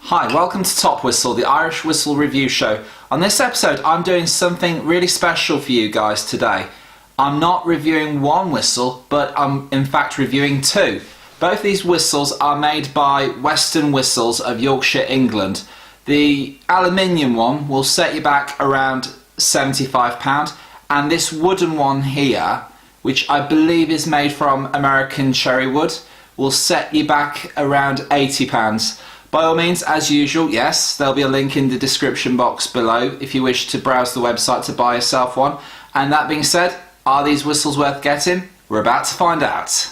Hi, welcome to Top Whistle, the Irish Whistle Review Show. On this episode, I'm doing something really special for you guys today. I'm not reviewing one whistle, but I'm in fact reviewing two. Both these whistles are made by Weston Whistles of Yorkshire, England. The aluminium one will set you back around £75, and this wooden one here, which I believe is made from American cherry wood, will set you back around £80. By all means, as usual, yes, there'll be a link in the description box below if you wish to browse the website to buy yourself one. And that being said, are these whistles worth getting? We're about to find out.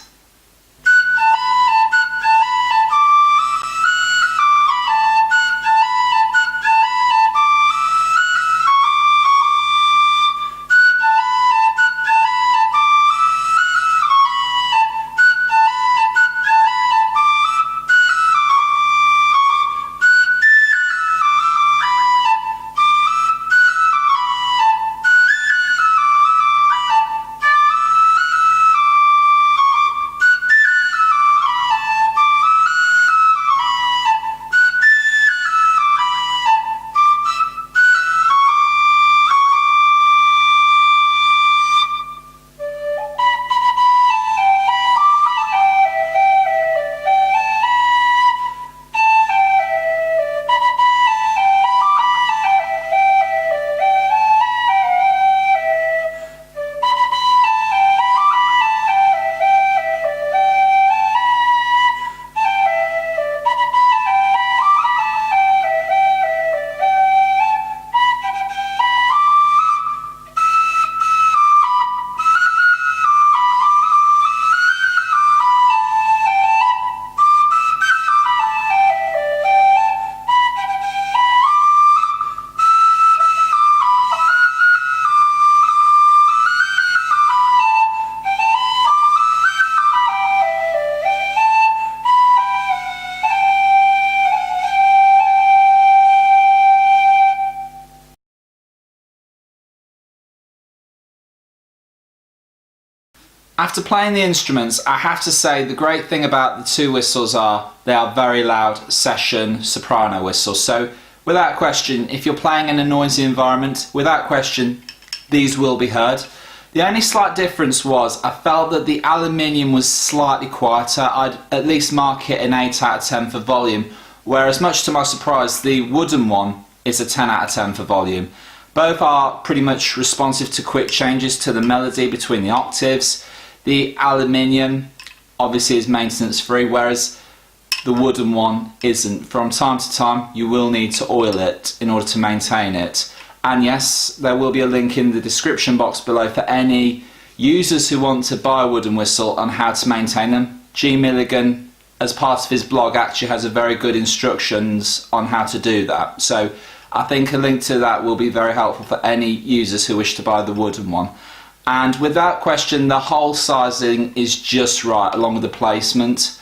After playing the instruments, I have to say the great thing about the two whistles are they are very loud session soprano whistles. So without question, if you're playing in a noisy environment, without question, these will be heard. The only slight difference was I felt that the aluminium was slightly quieter. I'd at least mark it an 8 out of 10 for volume, whereas much to my surprise, the wooden one is a 10 out of 10 for volume. Both are pretty much responsive to quick changes to the melody between the octaves. The aluminium obviously is maintenance free, whereas the wooden one isn't. From time to time you will need to oil it in order to maintain it. And yes, there will be a link in the description box below for any users who want to buy a wooden whistle on how to maintain them. G Milligan, as part of his blog, actually has a very good instructions on how to do that. So I think a link to that will be very helpful for any users who wish to buy the wooden one. And without question, the hole sizing is just right along with the placement.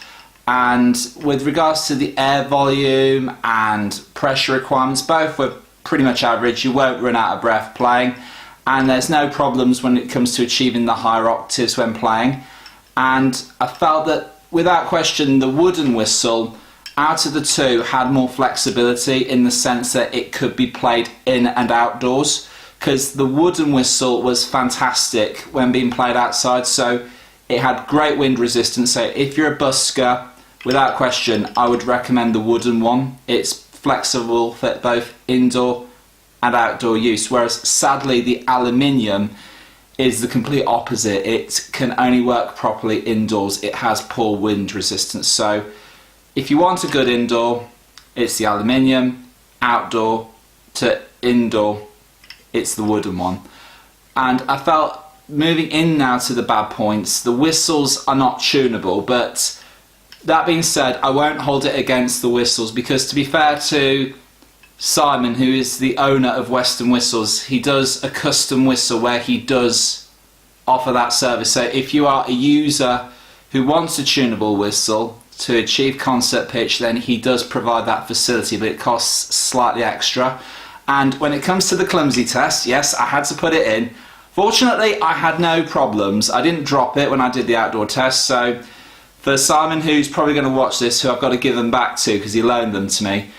And with regards to the air volume and pressure requirements, both were pretty much average. You won't run out of breath playing, and there's no problems when it comes to achieving the higher octaves when playing. And I felt that without question the wooden whistle out of the two had more flexibility in the sense that it could be played in and outdoors, because the wooden whistle was fantastic when being played outside. So it had great wind resistance. So if you're a busker, without question, I would recommend the wooden one. It's flexible for both indoor and outdoor use, whereas sadly the aluminium is the complete opposite. It can only work properly indoors. It has poor wind resistance. So if you want a good indoor, it's the aluminium. Outdoor to indoor, it's the wooden one. And I felt, moving in now to the bad points, the whistles are not tunable, but that being said, I won't hold it against the whistles, because to be fair to Simon, who is the owner of Weston Whistles, he does a custom whistle where he does offer that service. So if you are a user who wants a tunable whistle to achieve concert pitch, then he does provide that facility, but it costs slightly extra. And when it comes to the clumsy test, yes, I had to put it in. Fortunately, I had no problems. I didn't drop it when I did the outdoor test. So for Simon, who's probably going to watch this, who I've got to give them back to because he loaned them to me,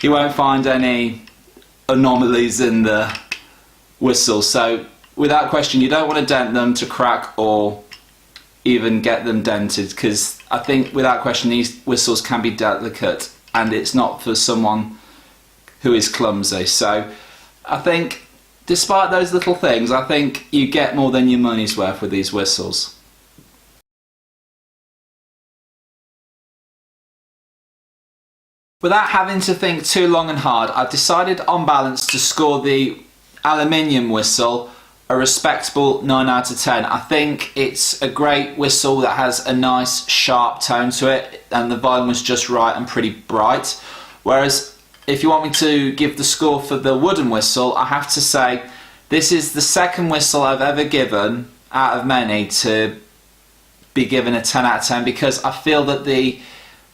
you won't find any anomalies in the whistle. So without question, you don't want to dent them to crack or even get them dented, because I think without question these whistles can be delicate and it's not for someone who is clumsy. So I think despite those little things, I think you get more than your money's worth with these whistles. Without having to think too long and hard, I've decided on balance to score the aluminium whistle a respectable 9 out of 10. I think it's a great whistle that has a nice sharp tone to it, and the volume was just right and pretty bright. Whereas if you want me to give the score for the wooden whistle, I have to say this is the second whistle I've ever given out of many to be given a 10 out of 10, because I feel that the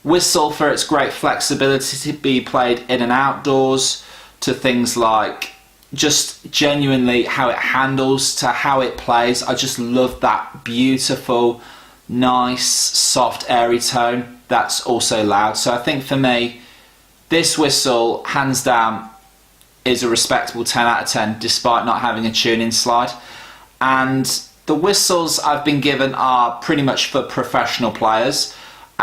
whistle, for its great flexibility to be played in and outdoors, to things like just genuinely how it handles, to how it plays, I just love that beautiful, nice, soft, airy tone that's also loud. So I think for me, this whistle, hands down, is a respectable 10 out of 10 despite not having a tuning slide. And the whistles I've been given are pretty much for professional players,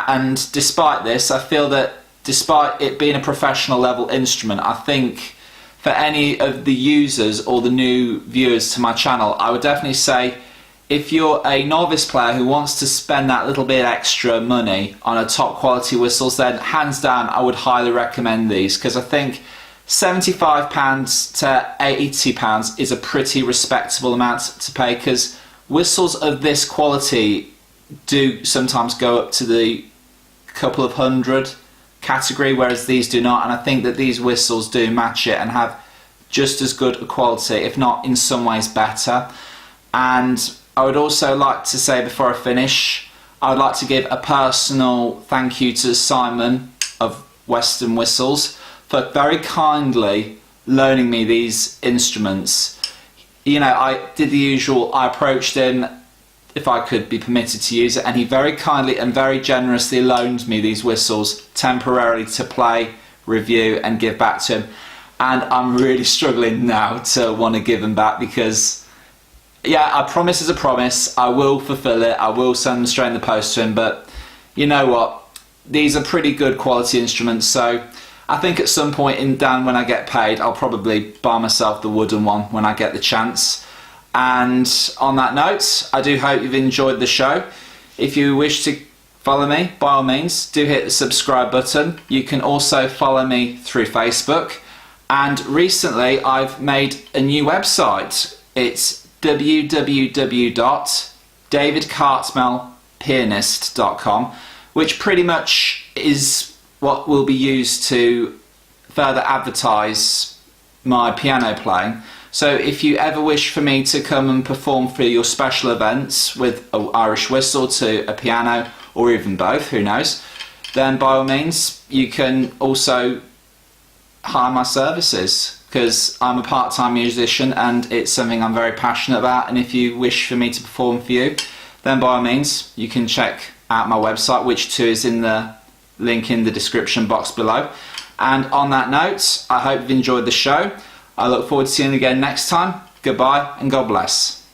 and despite this, I feel that despite it being a professional level instrument, I think for any of the users or the new viewers to my channel, I would definitely say if you're a novice player who wants to spend that little bit extra money on a top quality whistles, then hands down I would highly recommend these, because I think £75 to £80 is a pretty respectable amount to pay, because whistles of this quality do sometimes go up to the couple of hundred category, whereas these do not, and I think that these whistles do match it and have just as good a quality, if not in some ways better. And I would also like to say before I finish, I would like to give a personal thank you to Simon of Weston Whistles for very kindly loaning me these instruments. You know, I did the usual, I approached him if I could be permitted to use it, and he very kindly and very generously loaned me these whistles temporarily to play, review and give back to him. And I'm really struggling now to want to give them back, because yeah, a promise is a promise, I will fulfill it, I will send them straight in the post to him, but you know what, these are pretty good quality instruments, so I think at some point down when I get paid, I'll probably buy myself the wooden one when I get the chance. And on that note, I do hope you've enjoyed the show. If you wish to follow me, by all means, do hit the subscribe button. You can also follow me through Facebook. And recently, I've made a new website. It's www.davidcartmellpianist.com, which pretty much is what will be used to further advertise my piano playing. So if you ever wish for me to come and perform for your special events with an Irish whistle to a piano, or even both, who knows, then by all means you can also hire my services, because I'm a part-time musician and it's something I'm very passionate about. And if you wish for me to perform for you, then by all means you can check out my website, which too is in the link in the description box below. And on that note, I hope you've enjoyed the show. I look forward to seeing you again next time. Goodbye and God bless.